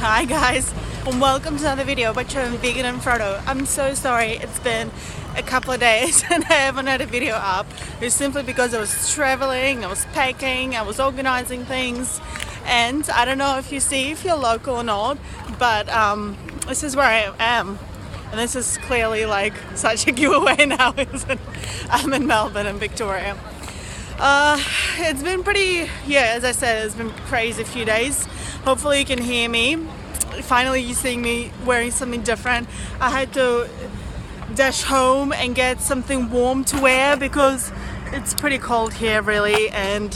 Hi guys, and welcome to another video by Vegan and Frodo. I'm so sorry it's been a couple of days and I haven't had a video up. It's simply because I was traveling, I was packing, I was organizing things, and I don't know if you're local or not, but this is where I am. And this is clearly like such a giveaway now, isn't it? I'm in Melbourne and Victoria. It's been pretty, as I said, it's been crazy a few days. Hopefully you can hear me. Finally you're seeing me wearing something different. I had to dash home and get something warm to wear because it's pretty cold here really, and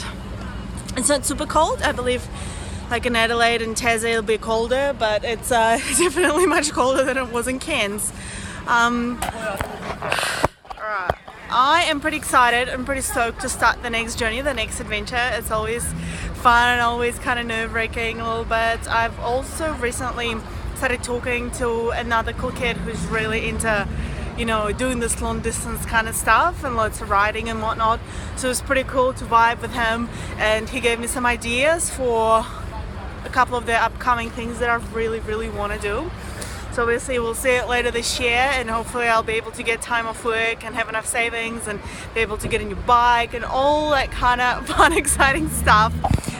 it's not super cold. I believe like in Adelaide and Tassie it'll be colder, but it's definitely much colder than it was in Cairns. I am pretty excited and pretty stoked to start the next journey, the next adventure. It's always fun and always kind of nerve-wracking a little bit. I've also recently started talking to another cool kid who's really into, doing this long distance kind of stuff and lots of riding and whatnot. So it's pretty cool to vibe with him, and he gave me some ideas for a couple of the upcoming things that I really want to do. So obviously we'll see it later this year, and hopefully I'll be able to get time off work and have enough savings and be able to get a new bike and all that kind of fun, exciting stuff.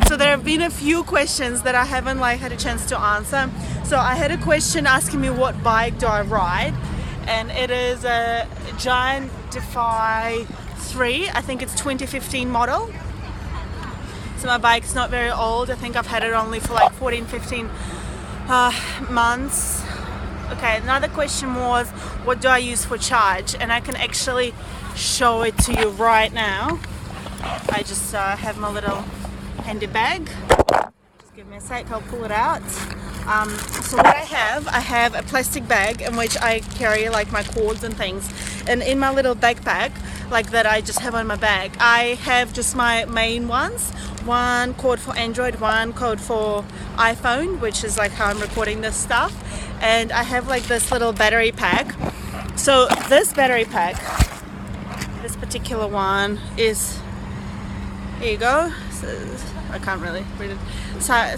So there have been a few questions that I haven't had a chance to answer. So I had a question asking me what bike do I ride, and it is a Giant Defy 3. I think it's 2015 model. So my bike's not very old. I think I've had it only for 14-15 months. Okay, another question was, what do I use for charge? And I can actually show it to you right now. I just have my little handy bag. Just give me a sec, I'll pull it out. So what I have a plastic bag in which I carry my cords and things. And in my little backpack, that I just have on my bag, I have just my main ones. One cord for Android, one cord for iPhone, which is how I'm recording this stuff. And I have this little battery pack. So this battery pack, this particular one is, here you go. So, I can't really read it.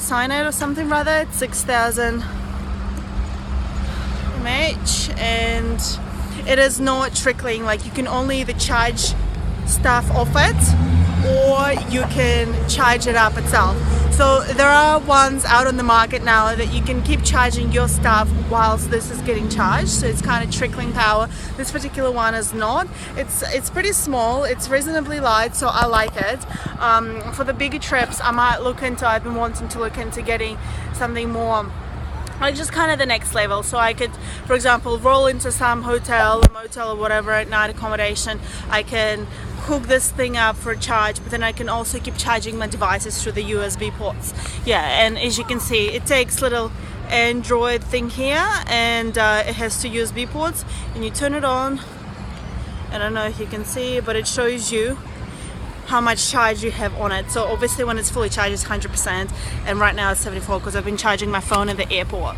Cyanide or something rather. It's 6,000 mAh, and it is not trickling. You can only either charge stuff off it or you can charge it up itself. So there are ones out on the market now that you can keep charging your stuff whilst this is getting charged, so it's kind of trickling power. This particular one is not. It's pretty small, it's reasonably light, so I like it. For the bigger trips I've been wanting to look into getting something more just kind of the next level, so I could, for example, roll into some hotel or motel or whatever at night accommodation. I can hook this thing up for a charge, but then I can also keep charging my devices through the USB ports. And as you can see, it takes little Android thing here, and it has two USB ports, and you turn it on. I don't know if you can see, but it shows you how much charge you have on it. So obviously when it's fully charged it's 100%, and right now it's 74 because I've been charging my phone at the airport.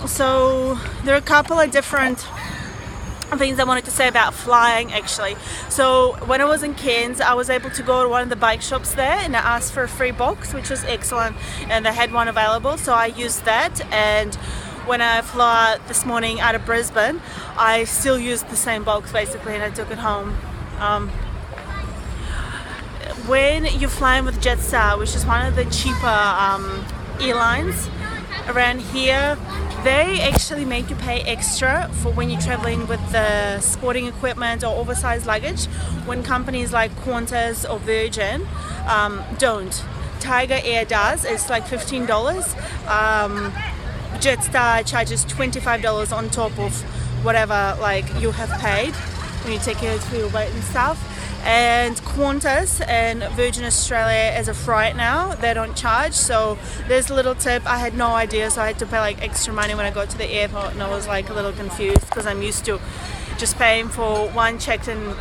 So there are a couple of different things I wanted to say about flying actually. So when I was in Cairns, I was able to go to one of the bike shops there, and I asked for a free box, which was excellent, and they had one available, so I used that. And when I flew this morning out of Brisbane, I still used the same box basically, and I took it home. When you're flying with Jetstar, which is one of the cheaper airlines around here, they actually make you pay extra for when you're traveling with the sporting equipment or oversized luggage, when companies like Qantas or Virgin don't. Tiger Air does. It's $15. Jetstar charges $25 on top of whatever you have paid when you take it for your weight and stuff. And Qantas and Virgin Australia as a freight now, they don't charge, so there's a little tip. I had no idea, so I had to pay extra money when I got to the airport, and I was a little confused because I'm used to just paying for one checked-in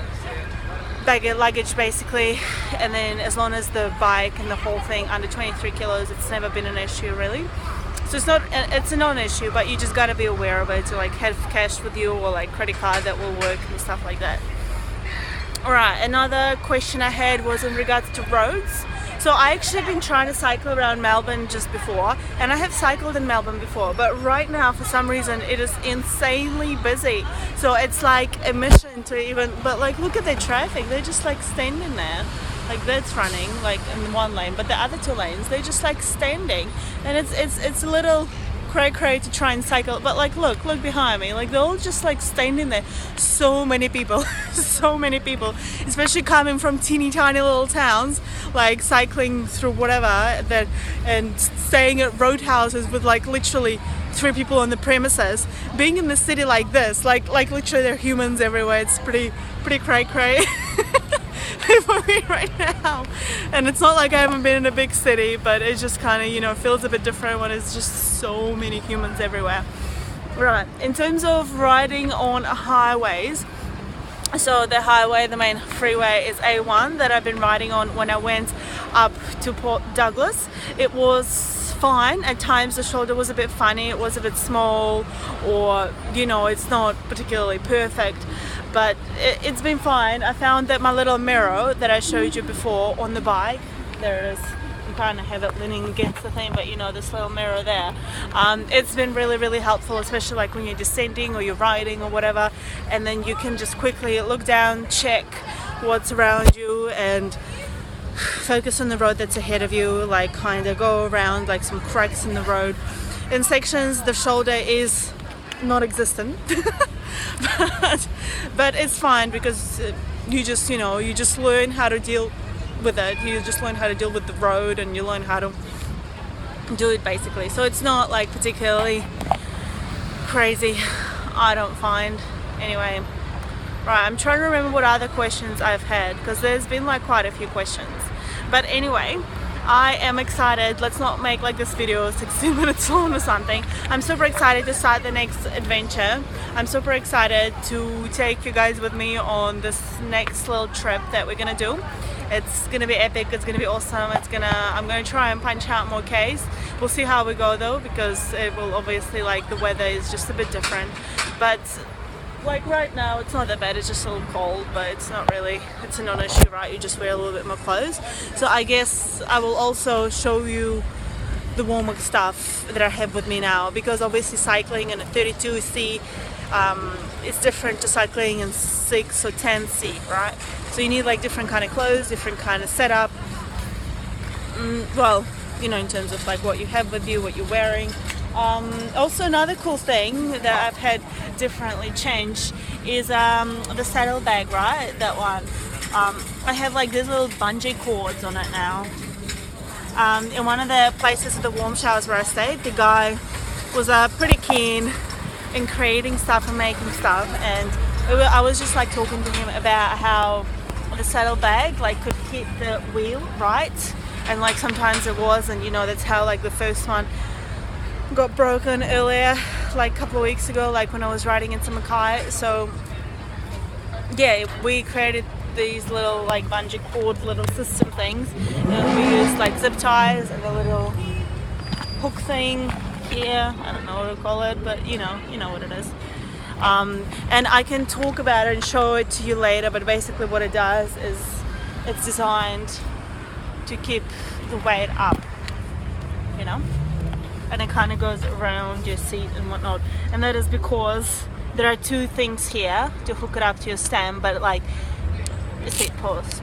bag of luggage basically, and then as long as the bike and the whole thing under 23 kilos, it's never been an issue really. So it's a non-issue, but you just got to be aware of it, to have cash with you or credit card that will work and stuff like that. Alright, another question I had was in regards to roads. So I actually have been trying to cycle around Melbourne just before, and I have cycled in Melbourne before, but right now for some reason it is insanely busy. So it's like a mission to even, but like look at the traffic, they're just like standing there. Like that's running like in one lane, but the other two lanes they're just like standing, and it's a little cray to try and cycle, but like look behind me, like they're all just like standing there. So many people so many people, especially coming from teeny tiny little towns, like cycling through whatever that, and staying at roadhouses with like literally 3 people on the premises. Being in the city like this, like literally there are humans everywhere. It's pretty cray for me right now, and it's not like I haven't been in a big city, but it just kind of, you know, feels a bit different when it's just so many humans everywhere. Right, in terms of riding on highways, so the main freeway is A1 that I've been riding on when I went up to Port Douglas. It was fine. At times the shoulder was a bit funny, it was a bit small, or you know, it's not particularly perfect, but it's been fine. I found that my little mirror that I showed you before on the bike, there it is, you kind of have it leaning against the thing, but you know, this little mirror there, it's been really helpful, especially like when you're descending or you're riding or whatever, and then you can just quickly look down, check what's around you, and focus on the road that's ahead of you, like kind of go around like some cracks in the road. In sections the shoulder is non-existent but it's fine, because you just learn how to deal with it. You just learn how to deal with the road, and you learn how to do it basically. So it's not like particularly crazy, I don't find. Anyway, right, I'm trying to remember what other questions I've had, because there's been like quite a few questions. But anyway, I am excited. Let's not make like this video 16 minutes long or something. I'm super excited to start the next adventure. I'm super excited to take you guys with me on this next little trip that we're gonna do. It's gonna be epic, it's gonna be awesome. I'm gonna try and punch out more Ks. We'll see how we go though, because it will obviously, like, the weather is just a bit different. But like right now it's not that bad, it's just a little cold, but it's not really, it's a non-issue, right? You just wear a little bit more clothes. So I guess I will also show you the warmer stuff that I have with me now, because obviously cycling in a 32C is different to cycling in 6 or 10C, right? So you need like different kind of clothes, different kind of setup, well, you know, in terms of like what you have with you, what you're wearing. Also another cool thing that I've had differently changed is the saddle bag, right? That one. I have like these little bungee cords on it now. In one of the places at the warm showers where I stayed, the guy was pretty keen in creating stuff and making stuff, and I was just like talking to him about how the saddle bag like could hit the wheel, right? And like sometimes it was, and you know, that's how like the first one got broken earlier, like a couple of weeks ago, like when I was riding into Mackay. So yeah, we created these little like bungee cord little system things, and we used like zip ties and a little hook thing here. I don't know what to call it, but you know what it is. And I can talk about it and show it to you later, but basically what it does is it's designed to keep the weight up, you know, and it kind of goes around your seat and whatnot, and that is because there are 2 things here to hook it up to your stand, but like a seat post,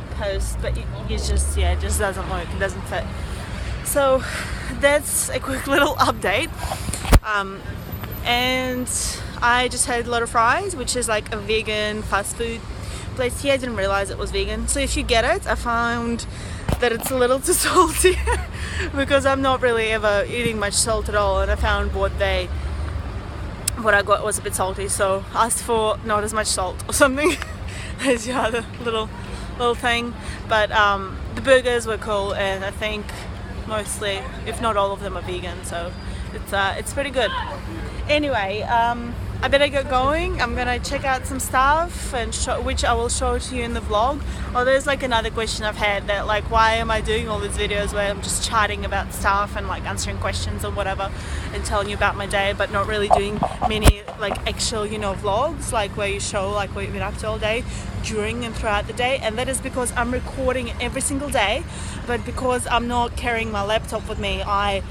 but you just, yeah, it just doesn't work, it doesn't fit. So that's a quick little update. And I just had a lot of fries, which is like a vegan fast food place here. I didn't realize it was vegan, so if you get it, I found that it's a little too salty because I'm not really ever eating much salt at all, and I found what I got was a bit salty, so I asked for not as much salt or something. There's the other little thing. But the burgers were cool, and I think mostly, if not all of them, are vegan, so it's pretty good. Anyway, I better get going. I'm gonna check out some stuff and which I will show to you in the vlog. Oh, there's like another question I've had, that like, why am I doing all these videos where I'm just chatting about stuff and like answering questions or whatever and telling you about my day, but not really doing many like actual, you know, vlogs like where you show like what you've been up to all day during and throughout the day. And that is because I'm recording every single day, but because I'm not carrying my laptop with me, I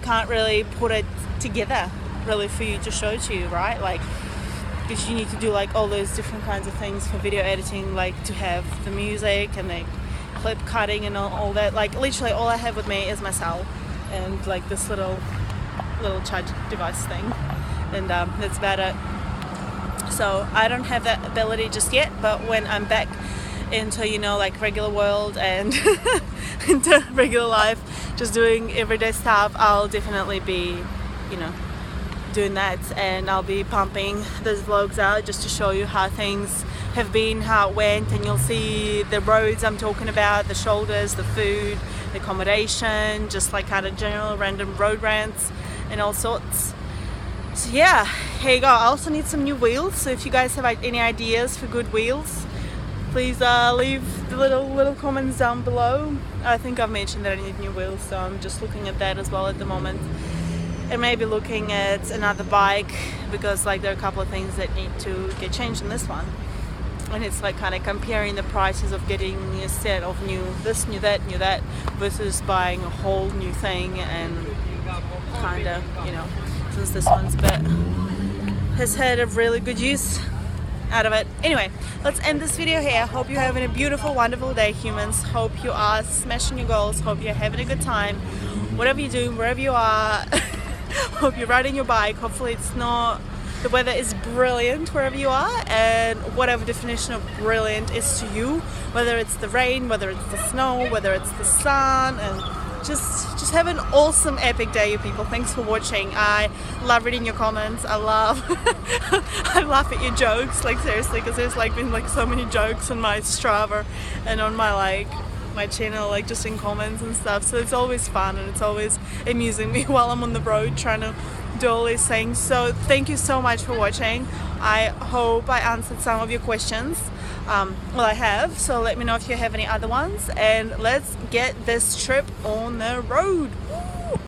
can't really put it together really for you to show to you, right? Like, because you need to do like all those different kinds of things for video editing, like to have the music and the clip cutting and all that. Like literally all I have with me is my cell and like this little charge device thing, and that's about it. So I don't have that ability just yet, but when I'm back into, you know, like regular world and into regular life, just doing everyday stuff, I'll definitely be, you know, doing that, and I'll be pumping those vlogs out just to show you how things have been, how it went, and you'll see the roads I'm talking about, the shoulders, the food, the accommodation, just like kind of general random road rants and all sorts. So yeah, here you go. I also need some new wheels, so if you guys have any ideas for good wheels, please leave the little comments down below. I think I've mentioned that I need new wheels, so I'm just looking at that as well at the moment. And maybe looking at another bike, because like there are a couple of things that need to get changed in this one, and it's like kind of comparing the prices of getting a set of new this, new that versus buying a whole new thing. And kind of, you know, since this one's has had a really good use out of it. Anyway, let's end this video here. Hope you're having a beautiful, wonderful day, humans. Hope you are smashing your goals. Hope you're having a good time, whatever you're doing, wherever you are. Hope you're riding your bike. Hopefully it's not, the weather is brilliant wherever you are, and whatever definition of brilliant is to you, whether it's the rain, whether it's the snow, whether it's the sun, and just have an awesome epic day, you people. Thanks for watching. I love reading your comments. I laugh at your jokes, like seriously, because there's like been like so many jokes on my Strava and on my my channel, like just in comments and stuff, so it's always fun and it's always amusing me while I'm on the road trying to do all these things. So thank you so much for watching. I hope I answered some of your questions. Well, I have, so let me know if you have any other ones, and let's get this trip on the road.